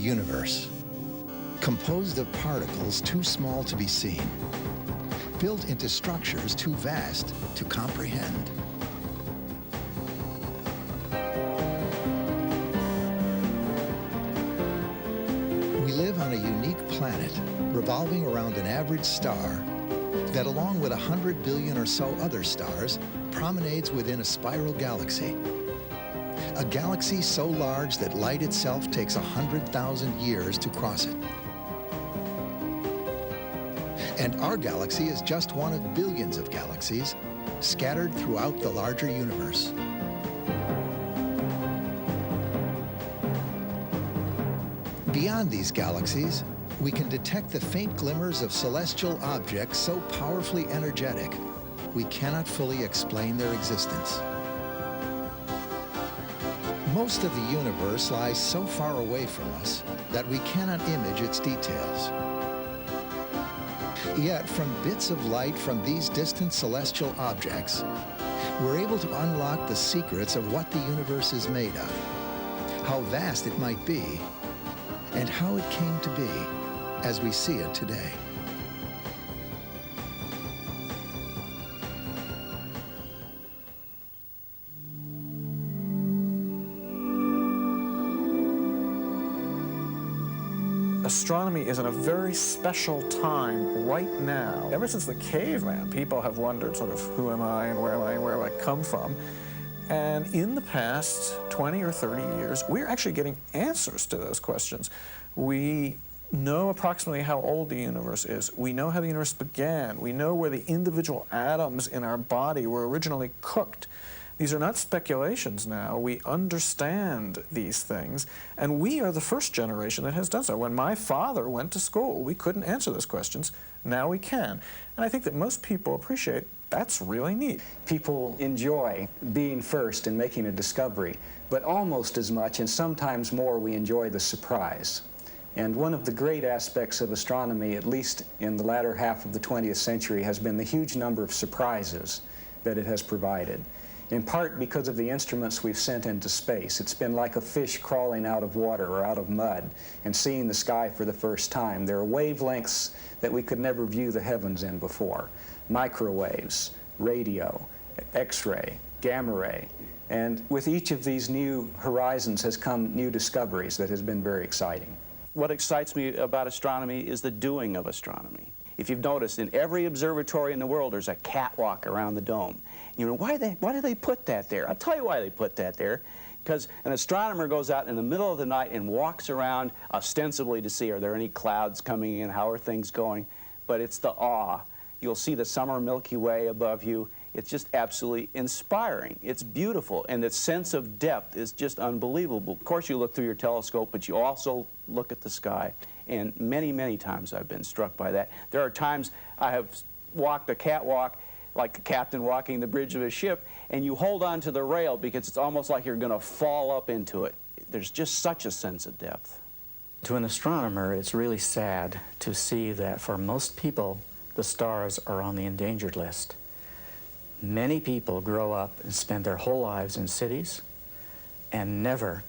universe, composed of particles too small to be seen, built into structures too vast to comprehend. We live on a unique planet revolving around an average star that, along with 100 billion or so other stars, promenades within a spiral galaxy. A galaxy so large that light itself takes 100,000 years to cross it. And our galaxy is just one of billions of galaxies scattered throughout the larger universe. Beyond these galaxies, we can detect the faint glimmers of celestial objects so powerfully energetic, we cannot fully explain their existence. Most of the universe lies so far away from us that we cannot image its details. Yet, from bits of light from these distant celestial objects, we're able to unlock the secrets of what the universe is made of, how vast it might be, and how it came to be as we see it today. Astronomy is in a very special time right now. Ever since the caveman, people have wondered sort of, who am I and where am I and where do I come from? And in the past 20 or 30 years, we're actually getting answers to those questions. We know approximately how old the universe is. We know how the universe began. We know where the individual atoms in our body were originally cooked. These are not speculations now. We understand these things, and we are the first generation that has done so. When my father went to school, we couldn't answer those questions. Now we can. And I think that most people appreciate that's really neat. People enjoy being first and making a discovery, but almost as much, and sometimes more, we enjoy the surprise. And one of the great aspects of astronomy, at least in the latter half of the 20th century, has been the huge number of surprises that it has provided. In part because of the instruments we've sent into space. It's been like a fish crawling out of water or out of mud and seeing the sky for the first time. There are wavelengths that we could never view the heavens in before. Microwaves, radio, X-ray, gamma ray. And with each of these new horizons has come new discoveries that has been very exciting. What excites me about astronomy is the doing of astronomy. If you've noticed, in every observatory in the world, there's a catwalk around the dome. You know, why do they put that there? I'll tell you why they put that there. Because an astronomer goes out in the middle of the night and walks around ostensibly to see, are there any clouds coming in, how are things going? But it's the awe. You'll see the summer Milky Way above you. It's just absolutely inspiring. It's beautiful, and the sense of depth is just unbelievable. Of course, you look through your telescope, but you also look at the sky. And many, many times I've been struck by that. There are times I have walked a catwalk like a captain walking the bridge of a ship, and you hold on to the rail because it's almost like you're going to fall up into it. There's just such a sense of depth. To an astronomer, it's really sad to see that for most people, the stars are on the endangered list. Many people grow up and spend their whole lives in cities and never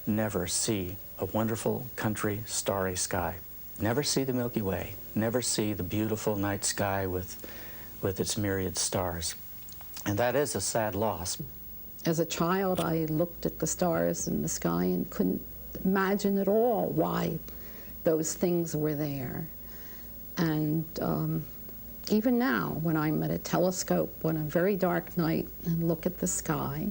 see a wonderful country starry sky. Never see the Milky Way, never see the beautiful night sky with its myriad stars. And that is a sad loss. As a child, I looked at the stars in the sky and couldn't imagine at all why those things were there. And even now, when I'm at a telescope on a very dark night and look at the sky,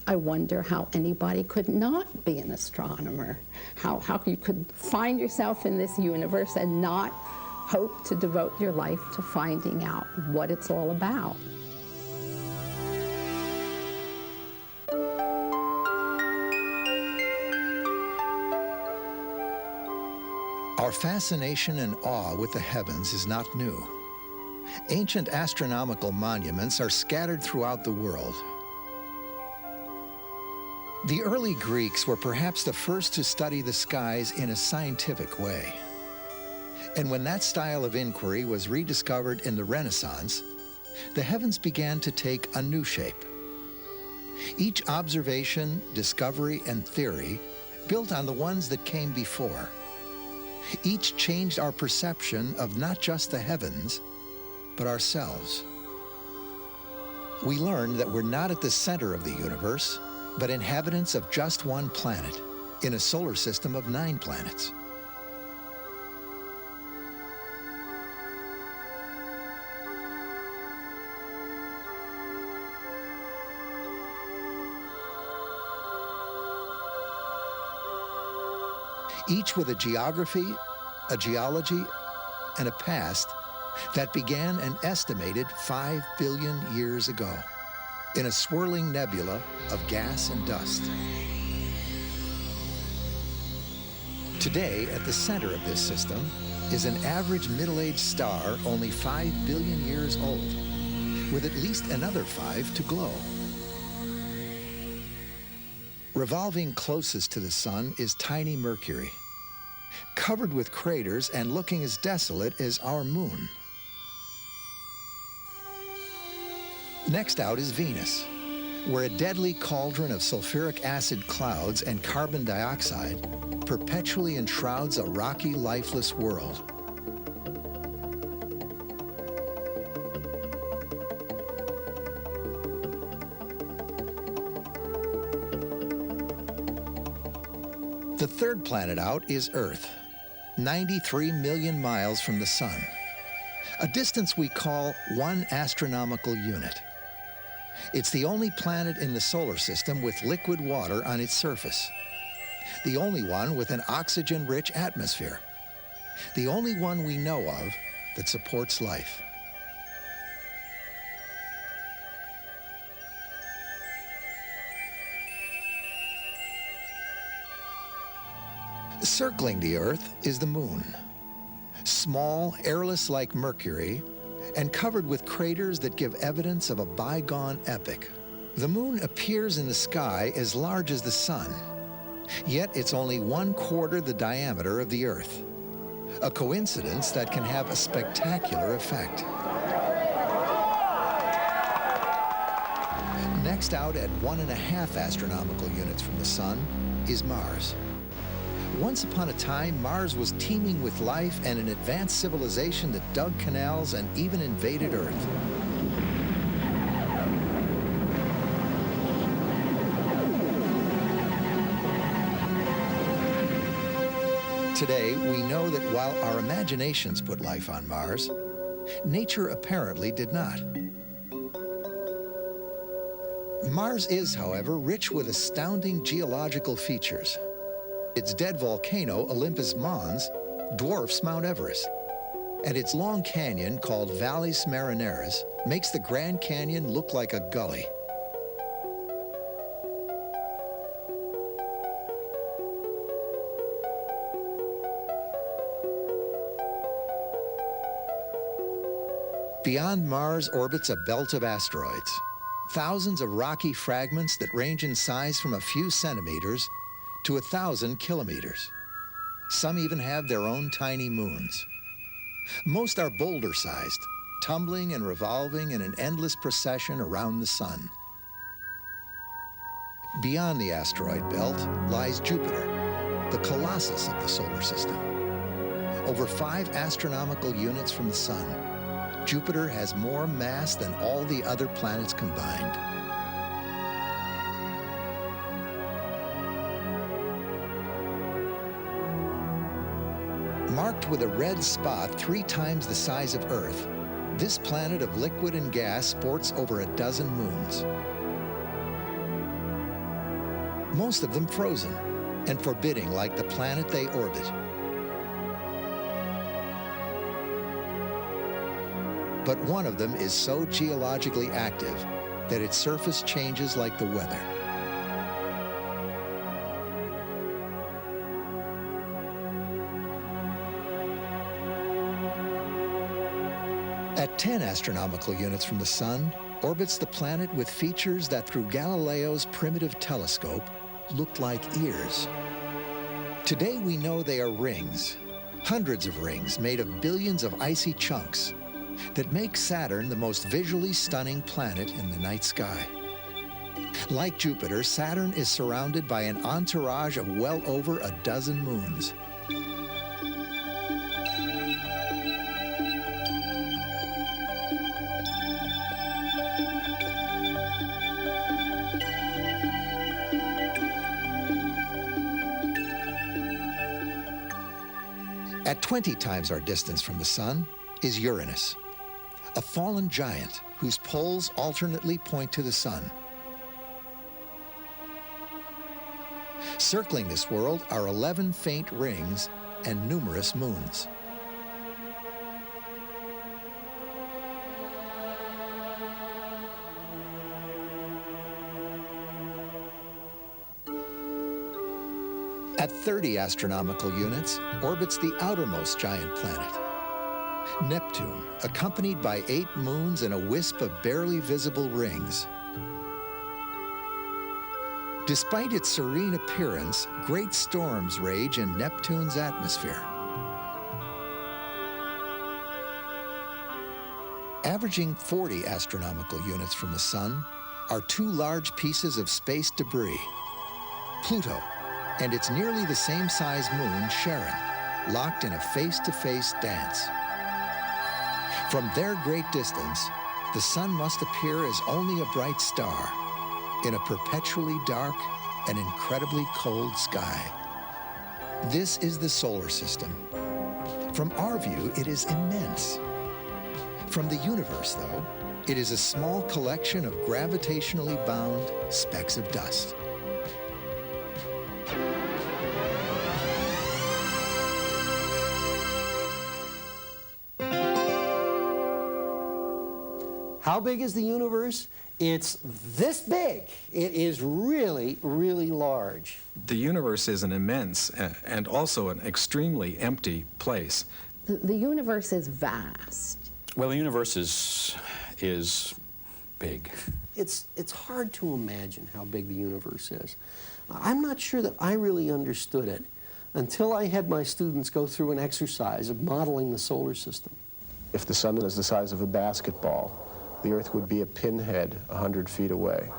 I wonder how anybody could not be an astronomer, how you could find yourself in this universe and not hope to devote your life to finding out what it's all about. Our fascination and awe with the heavens is not new. Ancient astronomical monuments are scattered throughout the world. The early Greeks were perhaps the first to study the skies in a scientific way. And when that style of inquiry was rediscovered in the Renaissance, the heavens began to take a new shape. Each observation, discovery, and theory built on the ones that came before. Each changed our perception of not just the heavens, but ourselves. We learned that we're not at the center of the universe, but inhabitants of just one planet in a solar system of 9 planets. Each with a geography, a geology, and a past that began an estimated 5 billion years ago in a swirling nebula of gas and dust. Today, at the center of this system, is an average middle-aged star only 5 billion years old, with at least another 5 to glow. Revolving closest to the sun is tiny Mercury, covered with craters and looking as desolate as our moon. Next out is Venus, where a deadly cauldron of sulfuric acid clouds and carbon dioxide perpetually enshrouds a rocky, lifeless world. The third planet out is Earth, 93 million miles from the sun, a distance we call 1 astronomical unit. It's the only planet in the solar system with liquid water on its surface, the only one with an oxygen-rich atmosphere, the only one we know of that supports life. Circling the Earth is the Moon, small, airless like Mercury, and covered with craters that give evidence of a bygone epoch. The Moon appears in the sky as large as the Sun, yet it's only 1/4 the diameter of the Earth, a coincidence that can have a spectacular effect. Next out at 1.5 astronomical units from the Sun is Mars. Once upon a time, Mars was teeming with life and an advanced civilization that dug canals and even invaded Earth. Today, we know that while our imaginations put life on Mars, nature apparently did not. Mars is, however, rich with astounding geological features. Its dead volcano, Olympus Mons, dwarfs Mount Everest, and its long canyon, called Valles Marineris, makes the Grand Canyon look like a gully. Beyond Mars orbits a belt of asteroids, thousands of rocky fragments that range in size from a few centimeters to 1,000 kilometers. Some even have their own tiny moons. Most are boulder-sized, tumbling and revolving in an endless procession around the sun. Beyond the asteroid belt lies Jupiter, the colossus of the solar system. Over 5 astronomical units from the sun, Jupiter has more mass than all the other planets combined. Marked with a red spot 3 times the size of Earth, this planet of liquid and gas sports over a dozen moons. Most of them frozen and forbidding like the planet they orbit. But one of them is so geologically active that its surface changes like the weather. At 10 astronomical units from the sun, orbits the planet with features that through Galileo's primitive telescope looked like ears. Today we know they are rings, hundreds of rings made of billions of icy chunks that make Saturn the most visually stunning planet in the night sky. Like Jupiter, Saturn is surrounded by an entourage of well over a dozen moons. At 20 times our distance from the Sun is Uranus, a fallen giant whose poles alternately point to the Sun. Circling this world are 11 faint rings and numerous moons. At 30 astronomical units orbits the outermost giant planet, Neptune, accompanied by 8 moons and a wisp of barely visible rings. Despite its serene appearance, great storms rage in Neptune's atmosphere. Averaging 40 astronomical units from the Sun are 2 large pieces of space debris, Pluto and its nearly the same size moon, Charon, locked in a face-to-face dance. From their great distance, the Sun must appear as only a bright star in a perpetually dark and incredibly cold sky. This is the solar system. From our view, it is immense. From the universe, though, it is a small collection of gravitationally bound specks of dust. How big is the universe? It's this big. It is really, really large. The universe is an immense and also an extremely empty place. The universe is vast. Well, the universe is big. It's hard to imagine how big the universe is. I'm not sure that I really understood it until I had my students go through an exercise of modeling the solar system. If the Sun is the size of a basketball, the Earth would be a pinhead 100 feet away.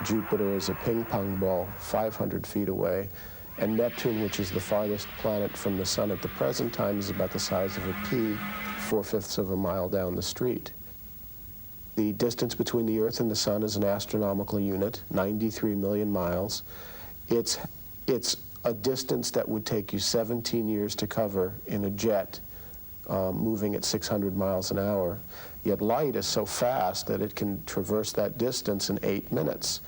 Jupiter is a ping pong ball 500 feet away, and Neptune, which is the farthest planet from the Sun at the present time, is about the size of a pea, 4/5 of a mile down the street. The distance between the Earth and the Sun is an astronomical unit, 93 million miles. It's a distance that would take you 17 years to cover in a jet moving at 600 miles an hour. Yet light is so fast that it can traverse that distance in 8 minutes.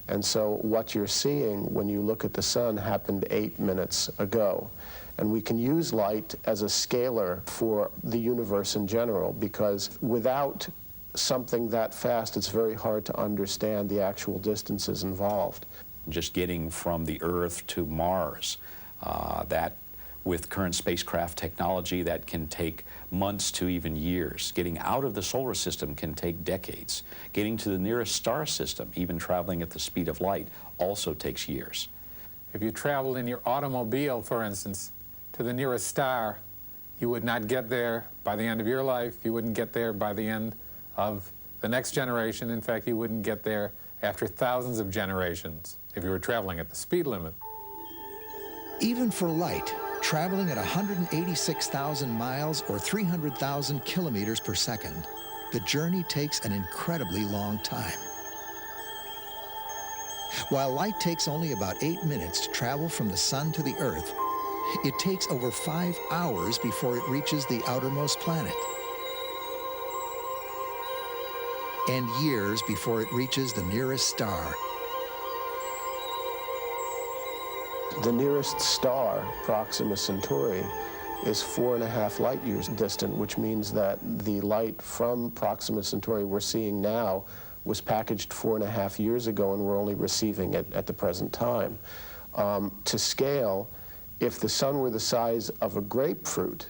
And so what you're seeing when you look at the Sun happened 8 minutes ago. And we can use light as a scalar for the universe in general, because without something that fast, it's very hard to understand the actual distances involved. Just getting from the Earth to Mars, that with current spacecraft technology, that can take months to even years. Getting out of the solar system can take decades. Getting to the nearest star system, even traveling at the speed of light, also takes years. If you traveled in your automobile, for instance, to the nearest star, you would not get there by the end of your life. You wouldn't get there by the end of the next generation. In fact, you wouldn't get there after thousands of generations if you were traveling at the speed limit. Even for light, traveling at 186,000 miles or 300,000 kilometers per second, the journey takes an incredibly long time. While light takes only about 8 minutes to travel from the Sun to the Earth, it takes over 5 hours before it reaches the outermost planet, and years before it reaches the nearest star. The nearest star, Proxima Centauri, is 4.5 light years distant, which means that the light from Proxima Centauri we're seeing now was packaged 4.5 years ago, and we're only receiving it at the present time. To scale, if the Sun were the size of a grapefruit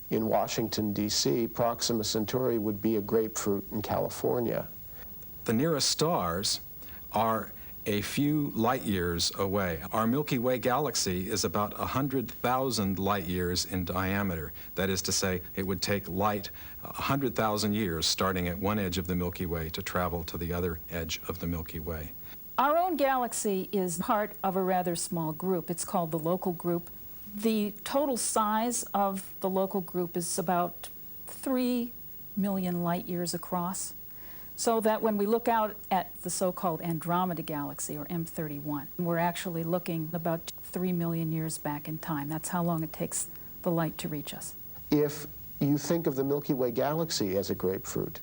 in Washington, D.C., Proxima Centauri would be a grapefruit in California. The nearest stars are a few light years away. Our Milky Way galaxy is about 100,000 light years in diameter. That is to say, it would take light 100,000 years starting at one edge of the Milky Way to travel to the other edge of the Milky Way. Our own galaxy is part of a rather small group. It's called the Local Group. The total size of the Local Group is about 3 million light years across. So that when we look out at the so-called Andromeda Galaxy, or M31, we're actually looking about 3 million years back in time. That's how long it takes the light to reach us. If you think of the Milky Way galaxy as a grapefruit,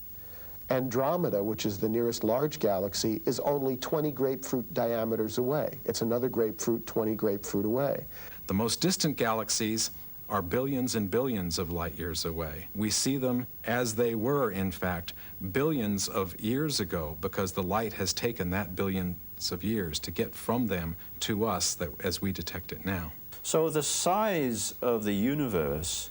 Andromeda, which is the nearest large galaxy, is only 20 grapefruit diameters away. It's another grapefruit, 20 grapefruit away. The most distant galaxies are billions and billions of light years away. We see them as they were, in fact, billions of years ago, because the light has taken that billions of years to get from them to us as we detect it now. So the size of the universe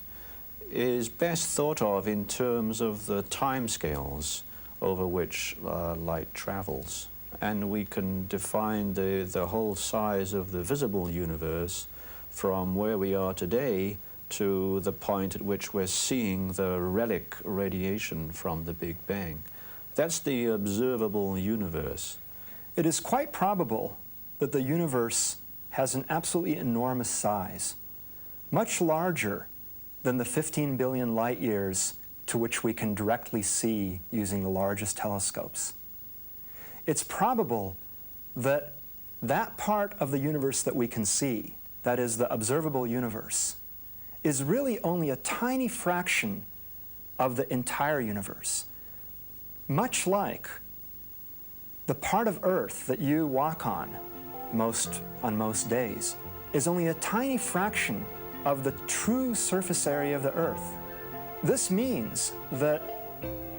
is best thought of in terms of the timescales over which light travels. And we can define the whole size of the visible universe from where we are today to the point at which we're seeing the relic radiation from the Big Bang. That's the observable universe. It is quite probable that the universe has an absolutely enormous size, much larger than the 15 billion light years to which we can directly see using the largest telescopes. It's probable that that part of the universe that we can see, that is the observable universe, is really only a tiny fraction of the entire universe. Much like the part of Earth that you walk on most days is only a tiny fraction of the true surface area of the Earth. This means that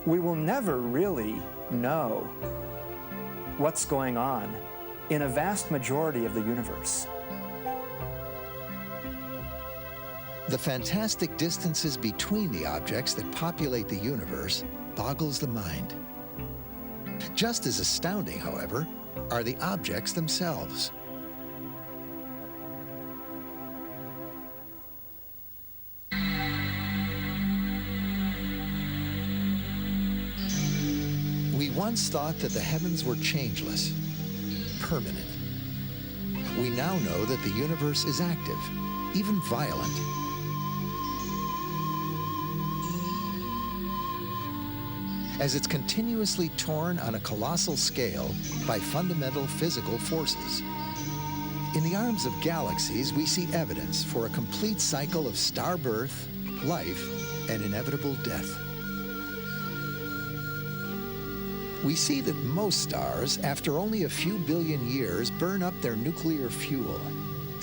we will never really know what's going on in a vast majority of the universe. The fantastic distances between the objects that populate the universe boggles the mind. Just as astounding, however, are the objects themselves. We once thought that the heavens were changeless, permanent. We now know that the universe is active, even violent. As it's continuously torn on a colossal scale by fundamental physical forces. In the arms of galaxies, we see evidence for a complete cycle of star birth, life, and inevitable death. We see that most stars, after only a few billion years, burn up their nuclear fuel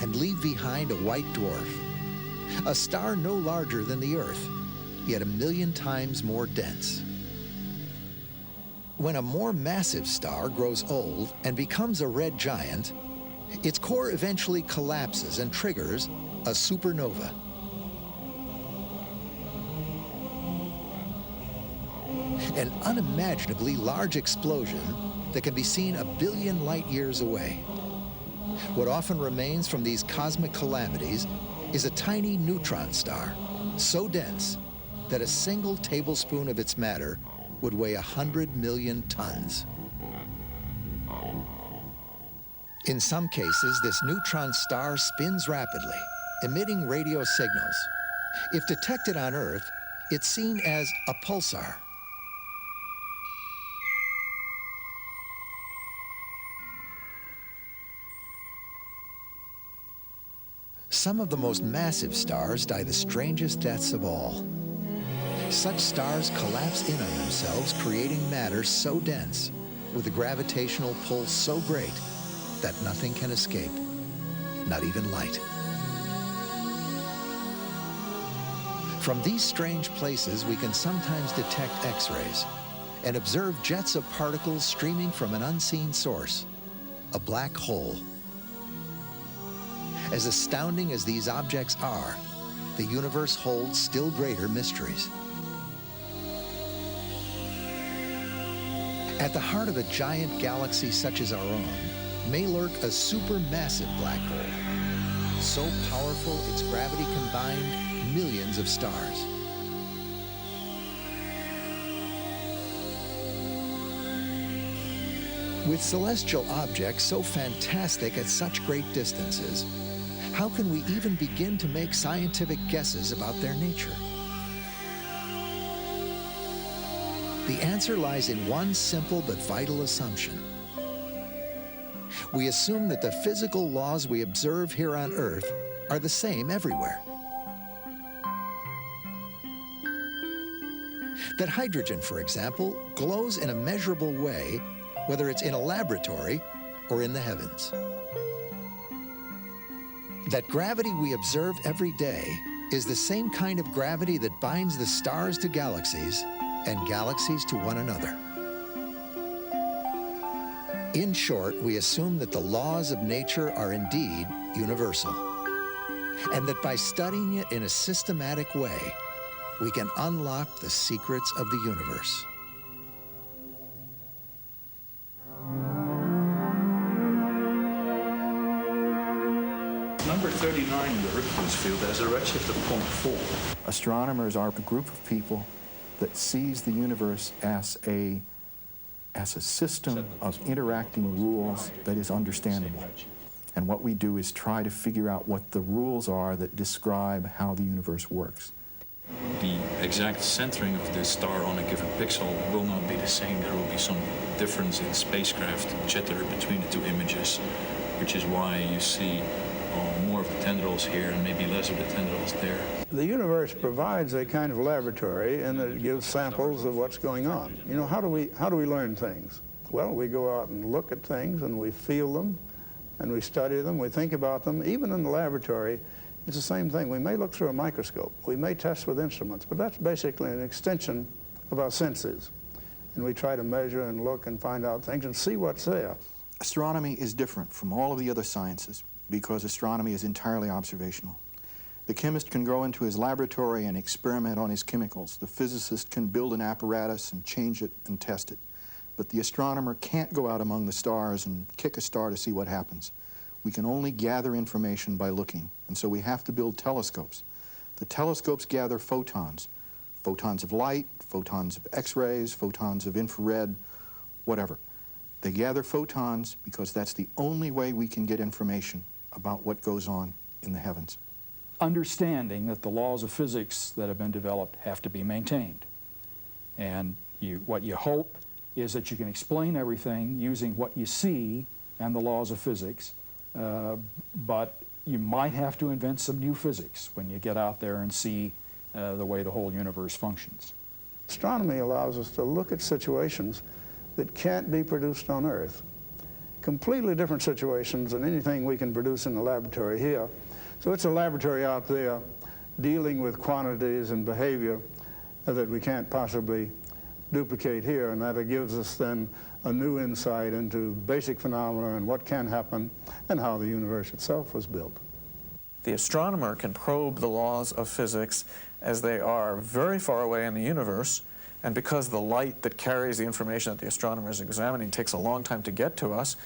and leave behind a white dwarf, a star no larger than the Earth, yet 1,000,000 times more dense. When a more massive star grows old and becomes a red giant, its core eventually collapses and triggers a supernova. An unimaginably large explosion that can be seen 1 billion light years away. What often remains from these cosmic calamities is a tiny neutron star, so dense that a single tablespoon of its matter would weigh 100 million tons. In some cases, this neutron star spins rapidly, emitting radio signals. If detected on Earth, it's seen as a pulsar. Some of the most massive stars die the strangest deaths of all. Such stars collapse in on themselves, creating matter so dense, with a gravitational pull so great, that nothing can escape, not even light. From these strange places, we can sometimes detect X-rays and observe jets of particles streaming from an unseen source, a black hole. As astounding as these objects are, the universe holds still greater mysteries. At the heart of a giant galaxy such as our own may lurk a supermassive black hole, so powerful its gravity combined millions of stars. With celestial objects so fantastic at such great distances, how can we even begin to make scientific guesses about their nature? The answer lies in one simple but vital assumption. We assume that the physical laws we observe here on Earth are the same everywhere. That hydrogen, for example, glows in a measurable way, whether it's in a laboratory or in the heavens. That gravity we observe every day is the same kind of gravity that binds the stars to galaxies and galaxies to one another. In short, we assume that the laws of nature are indeed universal, and that by studying it in a systematic way, we can unlock the secrets of the universe. Number 39 in the Hurkins field has a redshift of 0.4. Astronomers are a group of people that sees the universe as a system of interacting rules that is understandable. And what we do is try to figure out what the rules are that describe how the universe works. The exact centering of the star on a given pixel will not be the same. There will be some difference in spacecraft jitter between the two images, which is why you see more of the tendrils here and maybe less of the tendrils there. The universe provides a kind of laboratory, and it gives samples of what's going on. You know, how do we learn things? Well, we go out and look at things, and we feel them, and we study them, we think about them. Even in the laboratory, it's the same thing. We may look through a microscope, we may test with instruments, but that's basically an extension of our senses. And we try to measure and look and find out things and see what's there. Astronomy is different from all of the other sciences because astronomy is entirely observational. The chemist can go into his laboratory and experiment on his chemicals. The physicist can build an apparatus and change it and test it. But the astronomer can't go out among the stars and kick a star to see what happens. We can only gather information by looking, and so we have to build telescopes. The telescopes gather photons, photons of light, photons of X-rays, photons of infrared, whatever. They gather photons because that's the only way we can get information about what goes on in the heavens. Understanding that the laws of physics that have been developed have to be maintained. And what you hope is that you can explain everything using what you see and the laws of physics, but you might have to invent some new physics when you get out there and see the way the whole universe functions. Astronomy allows us to look at situations that can't be produced on Earth. Completely different situations than anything we can produce in the laboratory here. So it's a laboratory out there dealing with quantities and behavior that we can't possibly duplicate here, and that gives us then a new insight into basic phenomena and what can happen and how the universe itself was built. The astronomer can probe the laws of physics as they are very far away in the universe, and because the light that carries the information that the astronomer is examining takes a long time to get to us,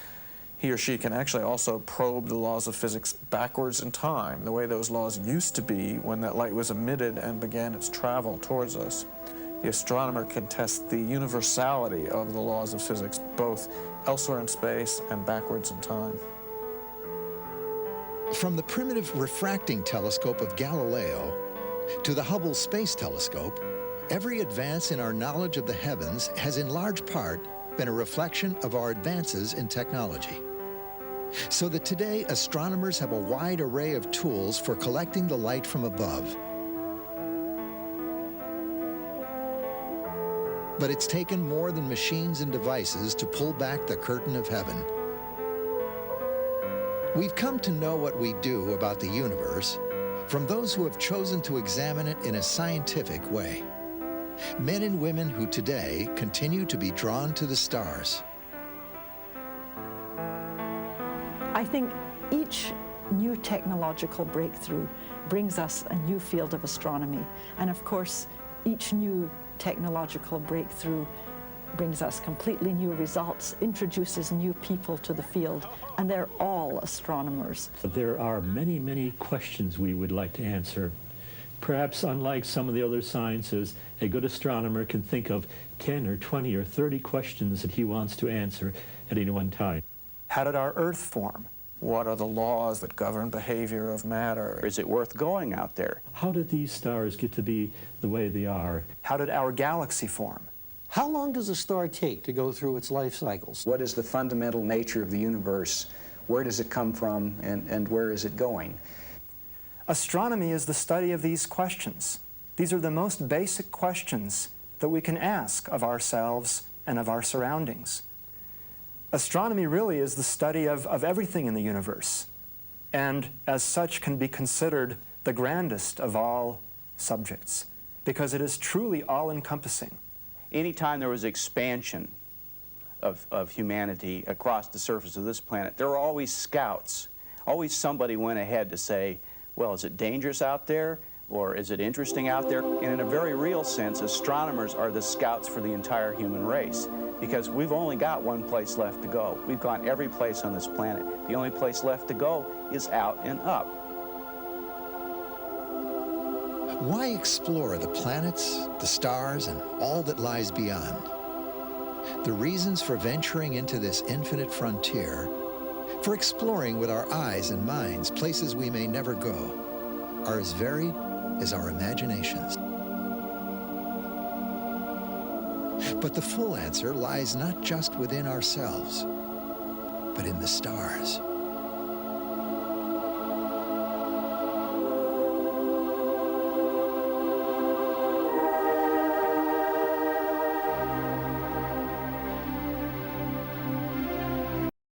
he or she can actually also probe the laws of physics backwards in time, the way those laws used to be when that light was emitted and began its travel towards us. The astronomer can test the universality of the laws of physics, both elsewhere in space and backwards in time. From the primitive refracting telescope of Galileo to the Hubble Space Telescope, every advance in our knowledge of the heavens has in large part been a reflection of our advances in technology. So that today astronomers have a wide array of tools for collecting the light from above. But it's taken more than machines and devices to pull back the curtain of heaven. We've come to know what we do about the universe from those who have chosen to examine it in a scientific way. Men and women who today continue to be drawn to the stars. I think each new technological breakthrough brings us a new field of astronomy. And of course, each new technological breakthrough brings us completely new results, introduces new people to the field, and they're all astronomers. There are many, many questions we would like to answer. Perhaps unlike some of the other sciences, a good astronomer can think of 10 or 20 or 30 questions that he wants to answer at any one time. How did our Earth form? What are the laws that govern behavior of matter? Is it worth going out there? How did these stars get to be the way they are? How did our galaxy form? How long does a star take to go through its life cycles? What is the fundamental nature of the universe? Where does it come from, and where is it going? Astronomy is the study of these questions. These are the most basic questions that we can ask of ourselves and of our surroundings. Astronomy really is the study of everything in the universe, and as such can be considered the grandest of all subjects, because it is truly all-encompassing. Anytime there was expansion of humanity across the surface of this planet, there were always scouts. Always somebody went ahead to say, well, is it dangerous out there? Or is it interesting out there? And in a very real sense, astronomers are the scouts for the entire human race, because we've only got one place left to go. We've gone every place on this planet. The only place left to go is out and up. Why explore the planets, the stars, and all that lies beyond? The reasons for venturing into this infinite frontier, for exploring with our eyes and minds places we may never go, are as varied as our imaginations. But the full answer lies not just within ourselves, but in the stars.